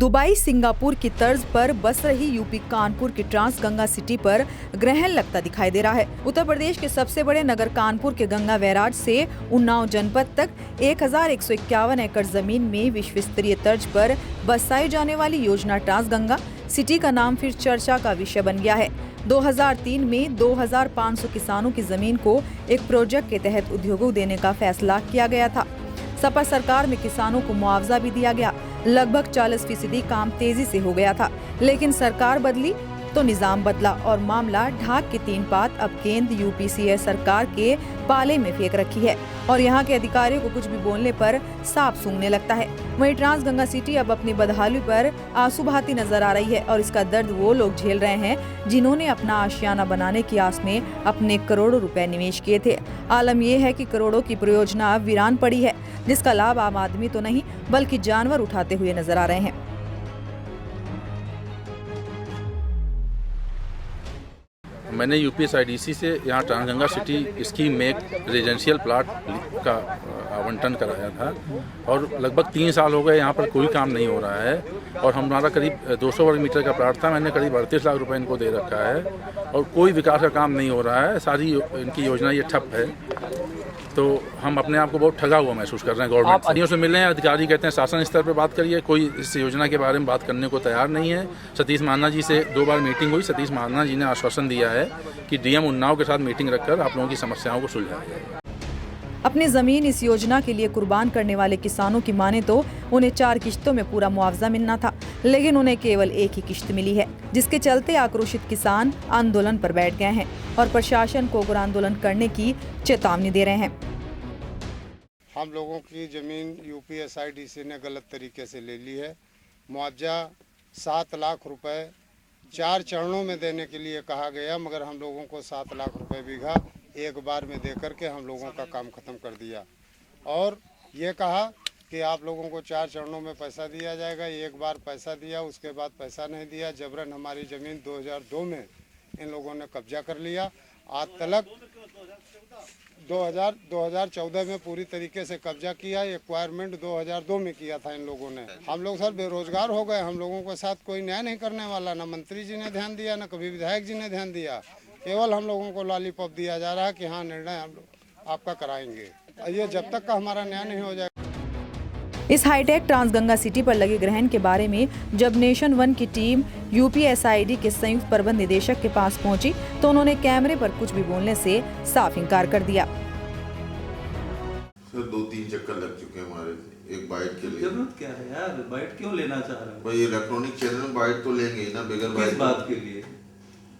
Dubai Singapore की तर्ज पर बस रही यूपी कानपुर की ट्रांस गंगा सिटी पर ग्रहण लगता दिखाई दे रहा है। उत्तर प्रदेश के सबसे बड़े नगर कानपुर के गंगा बैराज से उन्नाव जनपद तक 1151 एकड़ जमीन में विश्व स्तरीय तर्ज पर बसाई जाने वाली योजना ट्रांस गंगा सिटी का नाम फिर चर्चा का विषय बन गया है। 2003 में 2500 किसानों की जमीन को एक प्रोजेक्ट के तहत उद्योगों देने का फैसला किया गया था। सपा सरकार में किसानों को मुआवजा भी दिया गया। लगभग 40% काम तेजी से हो गया था, लेकिन सरकार बदली तो निजाम बदला और मामला ढाक की तीन पात अब केंद्र यूपीसीए सरकार के पाले में फेंक रखी है और यहाँ के अधिकारियों को कुछ भी बोलने पर सांप सूंघने लगता है। वहीं ट्रांस गंगा सिटी अब अपनी बदहाली पर आंसू बहाती नजर आ रही है और इसका दर्द वो लोग झेल रहे हैं जिन्होंने अपना आशियाना बनाने की आस में अपने करोड़ों रुपए निवेश किए थे। आलम यह है कि करोड़ों की परियोजना वीरान पड़ी है, जिसका लाभ आम आदमी तो नहीं बल्कि जानवर उठाते हुए नजर आ रहे हैं। मैंने यूपीएसआईडीसी से यहाँ ट्रांस गंगा सिटी स्कीम में एक रेजिडेंशियल प्लाट का आवंटन कराया था और लगभग 3 साल हो गए यहाँ पर कोई काम नहीं हो रहा है और हमारा करीब 200 वर्ग मीटर का प्लाट था। मैंने करीब 38 लाख रुपए इनको दे रखा है और कोई विकास का काम नहीं हो रहा है। सारी इनकी योजना ये ठप है, तो हम अपने आप को बहुत ठगा हुआ महसूस कर रहे हैं। गवर्नमेंट अधिकारियों से मिले हैं, अधिकारी कहते हैं शासन स्तर पर बात करिए, कोई इस योजना के बारे में बात करने को तैयार नहीं है। सतीश महाना जी से 2 बार मीटिंग हुई। सतीश महाना जी ने आश्वासन दिया है कि डीएम उन्नाव के साथ मीटिंग रखकर आप लोगों की समस्याओं को सुलझाया जाएगा। अपनी जमीन इस योजना के लिए कुर्बान करने वाले किसानों की माने तो उन्हें 4 किश्तों में पूरा मुआवजा मिलना था, लेकिन उन्हें केवल एक ही किश्त मिली है, जिसके चलते आक्रोशित किसान आंदोलन पर बैठ गए हैं और प्रशासन को उग्र आंदोलन करने की चेतावनी दे रहे हैं। हम लोगों की ज़मीन यूपीएसआईडीसी ने गलत तरीके से ले ली है। मुआवजा 7 लाख रुपए 4 चरणों में देने के लिए कहा गया, मगर हम लोगों को 7 लाख रुपए बीघा एक बार में दे करके हम लोगों का काम ख़त्म कर दिया और ये कहा कि आप लोगों को 4 चरणों में पैसा दिया जाएगा। एक बार पैसा दिया, उसके बाद पैसा नहीं दिया। जबरन हमारी ज़मीन 2002 में इन लोगों ने कब्जा कर लिया। आज तलक 2014 में पूरी तरीके से कब्जा किया। एक्वायरमेंट 2002 में किया था इन लोगों ने। हम लोग सर बेरोजगार हो गए। हम लोगों के साथ कोई न्याय नहीं करने वाला, ना मंत्री जी ने ध्यान दिया, ना कभी विधायक जी ने ध्यान दिया। केवल हम लोगों को लॉलीपॉप दिया जा रहा है कि हाँ निर्णय हम लोग आपका कराएंगे। ये जब तक का हमारा न्याय नहीं हो जाएगा। इस हाईटेक ट्रांस गंगा सिटी पर लगे ग्रहण के बारे में जब नेशन वन की टीम यूपीएसआईडी के संयुक्त प्रबंध निदेशक के पास पहुंची तो उन्होंने कैमरे पर कुछ भी बोलने से साफ इनकार कर दिया। सर 2-3 चक्कर लग चुके हैं हमारे एक बाइट के लिए। जरूरत क्या है यार, बाइट क्यों लेना चाह रहे हो? भाई इलेक्ट्रॉनिक चैनल में बाइट तो लेंगे ही ना, बगैर किस बात के लिए?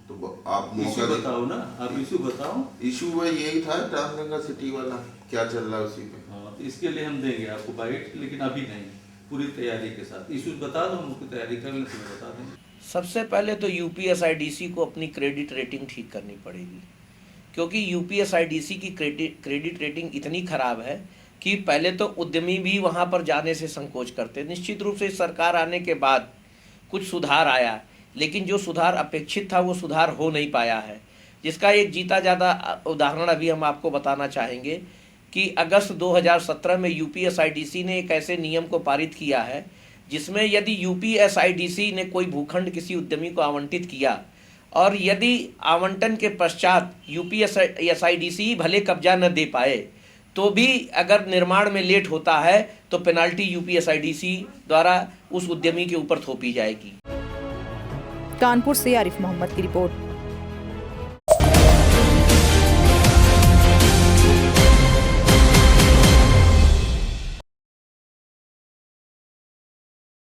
तो आप इशू बताओ ना, आप इशू बताओ। इशू वह यही था ट्रांस गंगा सिटी वाला, क्या चल रहा है उसी पे। हाँ, तो इसके लिए हम देंगे आपको बाइट, लेकिन अभी नहीं, पूरी तैयारी के साथ। इशू बता दो, हम उसकी तैयारी कर लें, तुम्हें बता देंगे। सबसे पहले तो यूपीएसआईडीसी को अपनी क्रेडिट रेटिंग ठीक करनी पड़ेगी, क्योंकि यूपीएसआईडीसी की क्रेडिट रेटिंग इतनी खराब है कि पहले तो उद्यमी भी वहां पर जाने से संकोच करते। निश्चित रूप से सरकार आने के बाद कुछ सुधार आया, लेकिन जो सुधार अपेक्षित था वो सुधार हो नहीं पाया है, जिसका एक जीता जाता उदाहरण अभी हम आपको बताना चाहेंगे कि अगस्त 2017 में यूपीएसआईडीसी ने एक ऐसे नियम को पारित किया है जिसमें यदि यूपीएसआईडीसी ने कोई भूखंड किसी उद्यमी को आवंटित किया और यदि आवंटन के पश्चात यूपीएसआईडीसी भले कब्जा न दे पाए तो भी अगर निर्माण में लेट होता है तो पेनाल्टी यूपीएसआईडीसी द्वारा उस उद्यमी के ऊपर थोपी जाएगी। कानपुर से आरिफ मोहम्मद की रिपोर्ट।